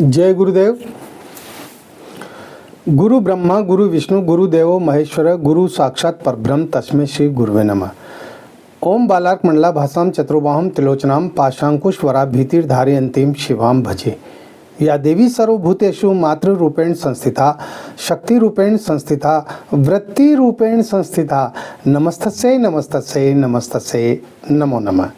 जय गुरुदेव। गुरु ब्रह्मा गुरु विष्णु गुरुदेवो महेश्वर गुरु साक्षात परब्रह्म तस्मै श्री गुरुवे नमः। ओम बालार्क मंडला भासाम चतुर्बाहुम त्रिलोचनाम पाशांकुशवरा भीतिर्धारयन्तीम शिवाम भजे। या देवी सर्वभूतेषु मातृ रूपेण संस्थिता शक्ति रूपेण संस्थिता वृत्ति रूपेण संस्थिता नमस्तस्यै नमस्तस्यै नमस्तस्यै नमो नमः।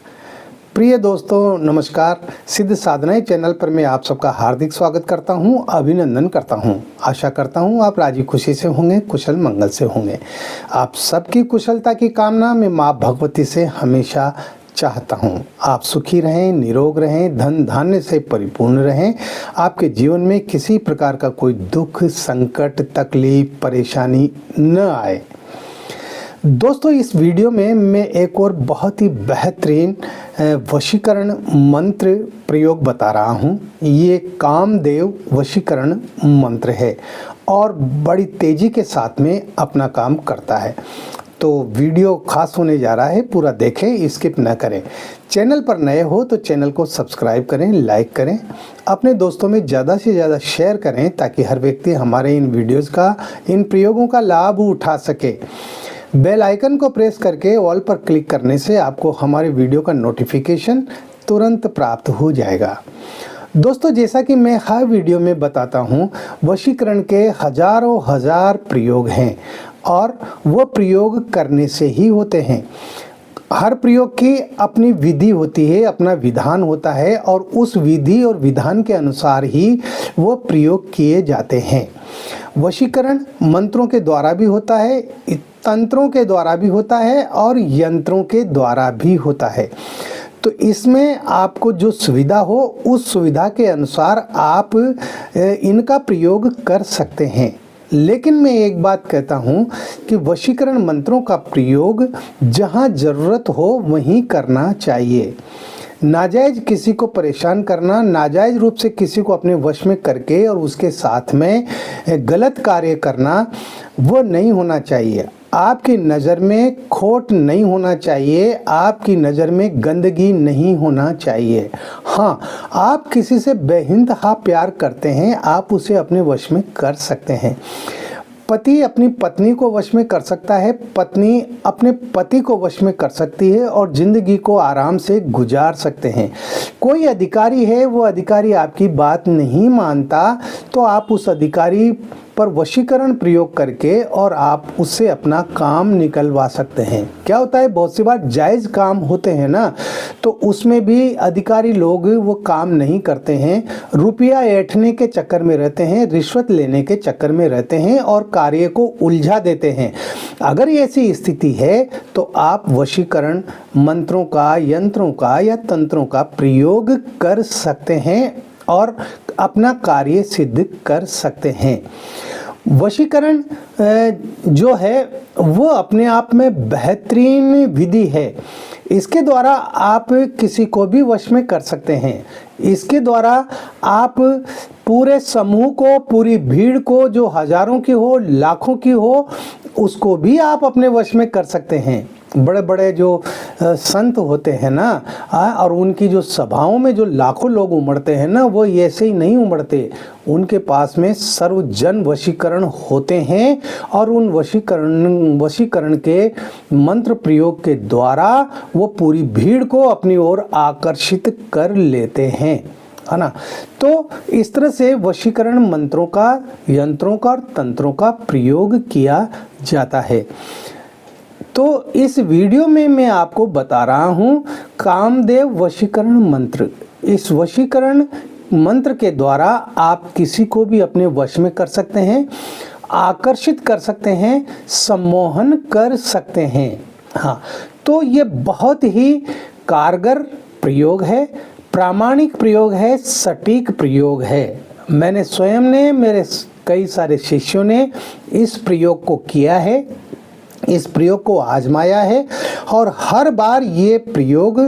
प्रिय दोस्तों नमस्कार। सिद्ध साधनाएं चैनल पर मैं आप सबका हार्दिक स्वागत करता हूं, अभिनंदन करता हूं। आशा करता हूं आप राजी खुशी से होंगे, कुशल मंगल से होंगे। आप सबकी कुशलता की कामना मैं माँ भगवती से हमेशा चाहता हूं। आप सुखी रहें, निरोग रहें, धन धान्य से परिपूर्ण रहें। आपके जीवन में किसी प्रकार का कोई दुख, संकट, तकलीफ, परेशानी न आए। दोस्तों इस वीडियो में मैं एक और बहुत ही बेहतरीन वशीकरण मंत्र प्रयोग बता रहा हूं। ये कामदेव वशीकरण मंत्र है और बड़ी तेजी के साथ में अपना काम करता है। तो वीडियो खास होने जा रहा है, पूरा देखें, स्किप न करें। चैनल पर नए हो तो चैनल को सब्सक्राइब करें, लाइक करें, अपने दोस्तों में ज़्यादा से ज़्यादा शेयर करें ताकि हर व्यक्ति हमारे इन वीडियोज़ का, इन प्रयोगों का लाभ उठा सके। बेल आइकन को प्रेस करके ऑल पर क्लिक करने से आपको हमारे वीडियो का नोटिफिकेशन तुरंत प्राप्त हो जाएगा। दोस्तों जैसा कि मैं हर वीडियो में बताता हूं, वशीकरण के हजारों हजार प्रयोग हैं और वो प्रयोग करने से ही होते हैं। हर प्रयोग की अपनी विधि होती है, अपना विधान होता है और उस विधि और विधान के अनुसार ही वो प्रयोग किए जाते हैं। वशीकरण मंत्रों के द्वारा भी होता है, तंत्रों के द्वारा भी होता है और यंत्रों के द्वारा भी होता है। तो इसमें आपको जो सुविधा हो उस सुविधा के अनुसार आप इनका प्रयोग कर सकते हैं। लेकिन मैं एक बात कहता हूं कि वशीकरण मंत्रों का प्रयोग जहां ज़रूरत हो वहीं करना चाहिए। नाजायज़ किसी को परेशान करना, नाजायज़ रूप से किसी को अपने वश में करके और उसके साथ में गलत कार्य करना, वो नहीं होना चाहिए। आपकी नज़र में खोट नहीं होना चाहिए, आपकी नज़र में गंदगी नहीं होना चाहिए। हाँ, आप किसी से बेइंतहा प्यार करते हैं, आप उसे अपने वश में कर सकते हैं। पति अपनी पत्नी को वश में कर सकता है, पत्नी अपने पति को वश में कर सकती है और ज़िंदगी को आराम से गुजार सकते हैं। कोई अधिकारी है, वो अधिकारी आपकी बात नहीं मानता तो आप उस अधिकारी पर वशीकरण प्रयोग करके और आप उससे अपना काम निकलवा सकते हैं। क्या होता है, बहुत सी बार जायज़ काम होते हैं ना, तो उसमें भी अधिकारी लोग वो काम नहीं करते हैं, रुपया ऐंठने के चक्कर में रहते हैं, रिश्वत लेने के चक्कर में रहते हैं और कार्य को उलझा देते हैं। अगर ऐसी स्थिति है तो आप वशीकरण मंत्रों का, यंत्रों का या तंत्रों का प्रयोग कर सकते हैं और अपना कार्य सिद्ध कर सकते हैं। वशीकरण जो है वो अपने आप में बेहतरीन विधि है। इसके द्वारा आप किसी को भी वश में कर सकते हैं। इसके द्वारा आप पूरे समूह को, पूरी भीड़ को, जो हजारों की हो, लाखों की हो, उसको भी आप अपने वश में कर सकते हैं। बड़े बड़े जो संत होते हैं ना, और उनकी जो सभाओं में जो लाखों लोग उमड़ते हैं ना, वो ऐसे ही नहीं उमड़ते। उनके पास में सर्वजन वशीकरण होते हैं और उन वशीकरण के मंत्र प्रयोग के द्वारा वो पूरी भीड़ को अपनी ओर आकर्षित कर लेते हैं, है ना। तो इस तरह से वशीकरण मंत्रों का, यंत्रों का और तंत्रों का प्रयोग किया जाता है। तो इस वीडियो में मैं आपको बता रहा हूं कामदेव वशीकरण मंत्र। इस वशीकरण मंत्र के द्वारा आप किसी को भी अपने वश में कर सकते हैं, आकर्षित कर सकते हैं, सम्मोहन कर सकते हैं। हाँ, तो ये बहुत ही कारगर प्रयोग है, प्रामाणिक प्रयोग है, सटीक प्रयोग है। मैंने स्वयं ने, मेरे कई सारे शिष्यों ने इस प्रयोग को किया है, इस प्रयोग को आजमाया है और हर बार ये प्रयोग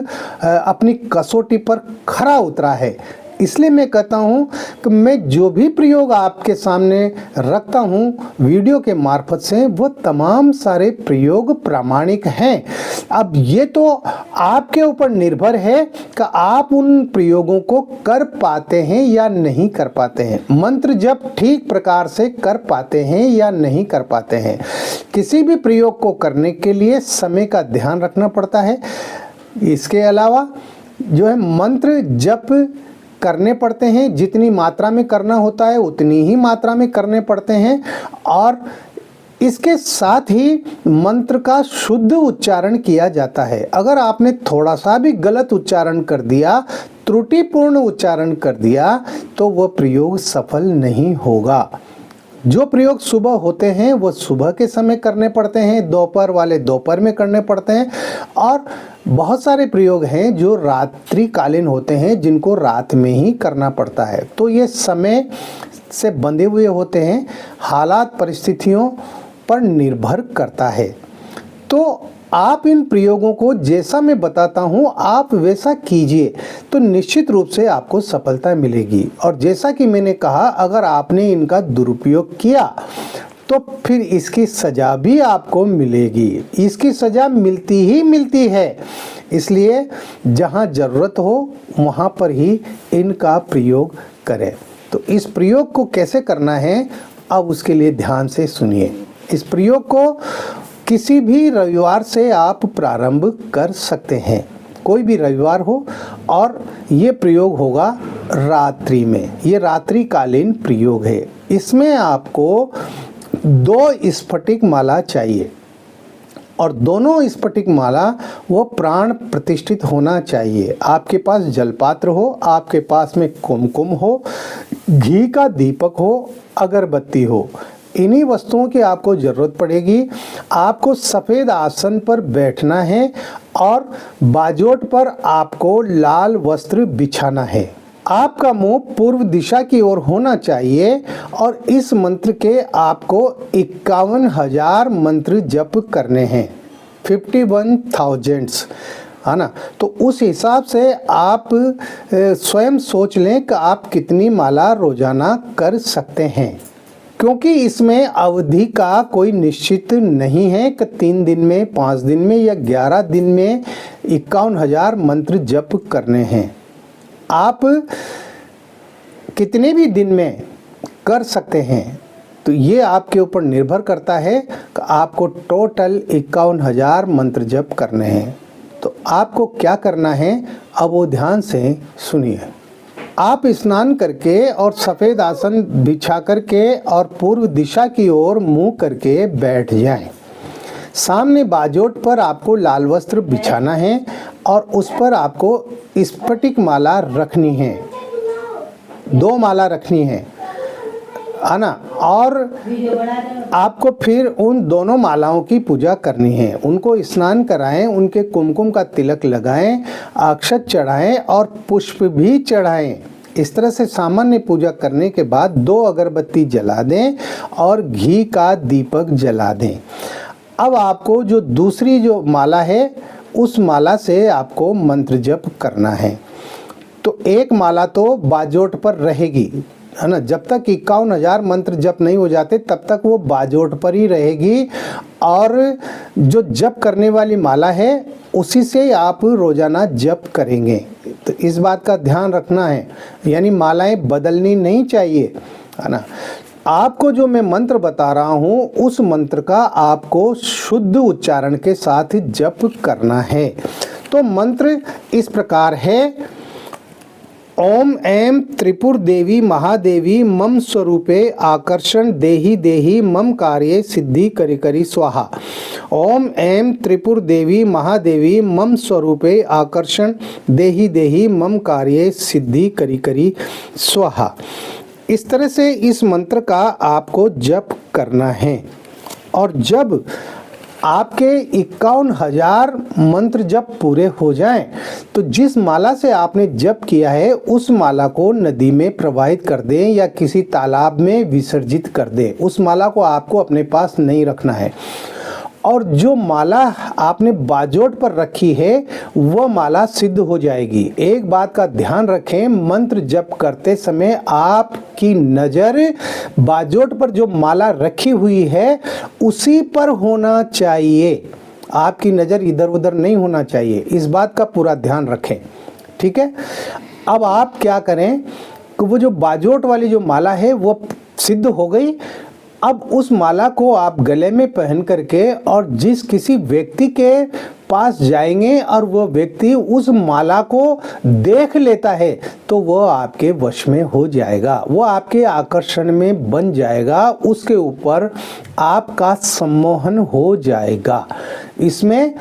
अपनी कसौटी पर खरा उतरा है। इसलिए मैं कहता हूँ कि मैं जो भी प्रयोग आपके सामने रखता हूँ वीडियो के मार्फत से, वो तमाम सारे प्रयोग प्रामाणिक हैं। अब ये तो आपके ऊपर निर्भर है कि आप उन प्रयोगों को कर पाते हैं या नहीं कर पाते हैं, मंत्र जप ठीक प्रकार से कर पाते हैं या नहीं कर पाते हैं। किसी भी प्रयोग को करने के लिए समय का ध्यान रखना पड़ता है। इसके अलावा जो है मंत्र जप करने पड़ते हैं, जितनी मात्रा में करना होता है उतनी ही मात्रा में करने पड़ते हैं, और इसके साथ ही मंत्र का शुद्ध उच्चारण किया जाता है। अगर आपने थोड़ा सा भी गलत उच्चारण कर दिया, त्रुटिपूर्ण उच्चारण कर दिया, तो वह प्रयोग सफल नहीं होगा। जो प्रयोग सुबह होते हैं वो सुबह के समय करने पड़ते हैं, दोपहर वाले दोपहर में करने पड़ते हैं, और बहुत सारे प्रयोग हैं जो रात्रिकालीन होते हैं जिनको रात में ही करना पड़ता है। तो ये समय से बंधे हुए होते हैं, हालात परिस्थितियों पर निर्भर करता है। तो आप इन प्रयोगों को जैसा मैं बताता हूँ आप वैसा कीजिए, तो निश्चित रूप से आपको सफलता मिलेगी। और जैसा कि मैंने कहा, अगर आपने इनका दुरुपयोग किया तो फिर इसकी सज़ा भी आपको मिलेगी। इसकी सज़ा मिलती ही मिलती है। इसलिए जहाँ ज़रूरत हो वहाँ पर ही इनका प्रयोग करें। तो इस प्रयोग को कैसे करना है, अब उसके लिए ध्यान से सुनिए। इस प्रयोग को किसी भी रविवार से आप प्रारंभ कर सकते हैं, कोई भी रविवार हो, और ये प्रयोग होगा रात्रि में। ये रात्रिकालीन प्रयोग है। इसमें आपको 2 स्फटिक माला चाहिए, और दोनों स्फटिक माला वो प्राण प्रतिष्ठित होना चाहिए। आपके पास जलपात्र हो, आपके पास में कुमकुम हो, घी का दीपक हो, अगरबत्ती हो, इन्हीं वस्तुओं की आपको ज़रूरत पड़ेगी। आपको सफ़ेद आसन पर बैठना है और बाजोट पर आपको लाल वस्त्र बिछाना है। आपका मुंह पूर्व दिशा की ओर होना चाहिए, और इस मंत्र के आपको 51,000 मंत्र जप करने हैं, 51,000, है ना। तो उस हिसाब से आप स्वयं सोच लें कि आप कितनी माला रोजाना कर सकते हैं, क्योंकि इसमें अवधि का कोई निश्चित नहीं है कि 3 दिन में, 5 दिन में या 11 दिन में 51,000 मंत्र जप करने हैं। आप कितने भी दिन में कर सकते हैं, तो ये आपके ऊपर निर्भर करता है कि आपको टोटल 51,000 मंत्र जप करने हैं। तो आपको क्या करना है, अब वो ध्यान से सुनिए। आप स्नान करके और सफ़ेद आसन बिछा करके और पूर्व दिशा की ओर मुँह करके बैठ जाएं। सामने बाजोट पर आपको लाल वस्त्र बिछाना है और उस पर आपको स्फटिक माला रखनी है, 2 माला रखनी है ना। और आपको फिर उन दोनों मालाओं की पूजा करनी है। उनको स्नान कराएं, उनके कुमकुम का तिलक लगाएं, अक्षत चढ़ाएं और पुष्प भी चढ़ाएं। इस तरह से सामान्य पूजा करने के बाद 2 अगरबत्ती जला दें और घी का दीपक जला दें। अब आपको जो दूसरी जो माला है, उस माला से आपको मंत्र जप करना है। तो एक माला तो बाजोट पर रहेगी, है ना। जब तक 51,000 मंत्र जप नहीं हो जाते तब तक वो बाजोट पर ही रहेगी, और जो जप करने वाली माला है उसी से आप रोजाना जप करेंगे। तो इस बात का ध्यान रखना है, यानी मालाएं बदलनी नहीं चाहिए, है ना। आपको जो मैं मंत्र बता रहा हूँ उस मंत्र का आपको शुद्ध उच्चारण के साथ जप करना है। तो मंत्र इस प्रकार है: ओम ऐं त्रिपुर देवी महादेवी मम स्वरूपे आकर्षण देहि देहि मम कार्ये सिद्धि करि करि स्वाहा। ओम ऐं त्रिपुर देवी महादेवी मम स्वरूपे आकर्षण देहि देहि मम कार्ये सिद्धि करि करि स्वाहा। इस तरह से इस मंत्र का आपको जप करना है। और जब आपके 51,000 मंत्र जप पूरे हो जाएं, तो जिस माला से आपने जप किया है उस माला को नदी में प्रवाहित कर दें या किसी तालाब में विसर्जित कर दें। उस माला को आपको अपने पास नहीं रखना है। और जो माला आपने बाजोट पर रखी है वह माला सिद्ध हो जाएगी। एक बात का ध्यान रखें, मंत्र जप करते समय आपकी नज़र बाजोट पर जो माला रखी हुई है उसी पर होना चाहिए, आपकी नज़र इधर उधर नहीं होना चाहिए। इस बात का पूरा ध्यान रखें, ठीक है। अब आप क्या करें कि वो जो बाजोट वाली जो माला है वो सिद्ध हो गई। अब उस माला को आप गले में पहन करके और जिस किसी व्यक्ति के पास जाएंगे और वह व्यक्ति उस माला को देख लेता है तो वह आपके वश में हो जाएगा, वो आपके आकर्षण में बन जाएगा, उसके ऊपर आपका सम्मोहन हो जाएगा। इसमें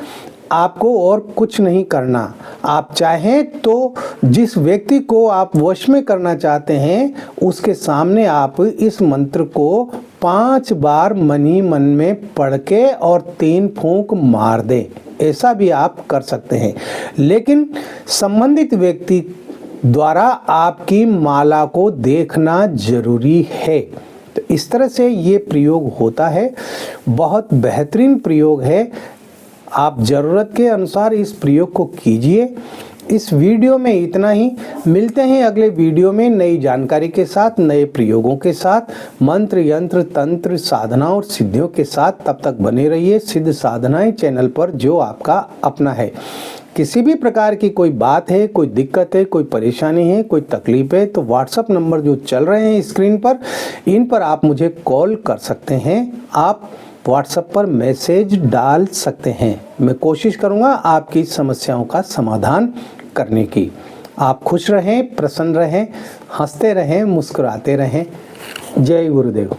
आपको और कुछ नहीं करना। आप चाहें तो जिस व्यक्ति को आप वश में करना चाहते हैं उसके सामने आप इस मंत्र को 5 बार मन ही मन में पढ़ के और 3 फूंक मार दें, ऐसा भी आप कर सकते हैं। लेकिन संबंधित व्यक्ति द्वारा आपकी माला को देखना जरूरी है। तो इस तरह से ये प्रयोग होता है, बहुत बेहतरीन प्रयोग है। आप ज़रूरत के अनुसार इस प्रयोग को कीजिए। इस वीडियो में इतना ही, मिलते हैं अगले वीडियो में नई जानकारी के साथ, नए प्रयोगों के साथ, मंत्र यंत्र तंत्र साधना और सिद्धियों के साथ। तब तक बने रहिए सिद्ध साधनाएं चैनल पर, जो आपका अपना है। किसी भी प्रकार की कोई बात है, कोई दिक्कत है, कोई परेशानी है, कोई तकलीफ है तो व्हाट्सएप नंबर जो चल रहे हैं स्क्रीन पर, इन पर आप मुझे कॉल कर सकते हैं। आप व्हाट्सएप पर मैसेज डाल सकते हैं। मैं कोशिश करूंगा आपकी समस्याओं का समाधान करने की। आप खुश रहें, प्रसन्न रहें, हंसते रहें, मुस्कुराते रहें। जय गुरुदेव।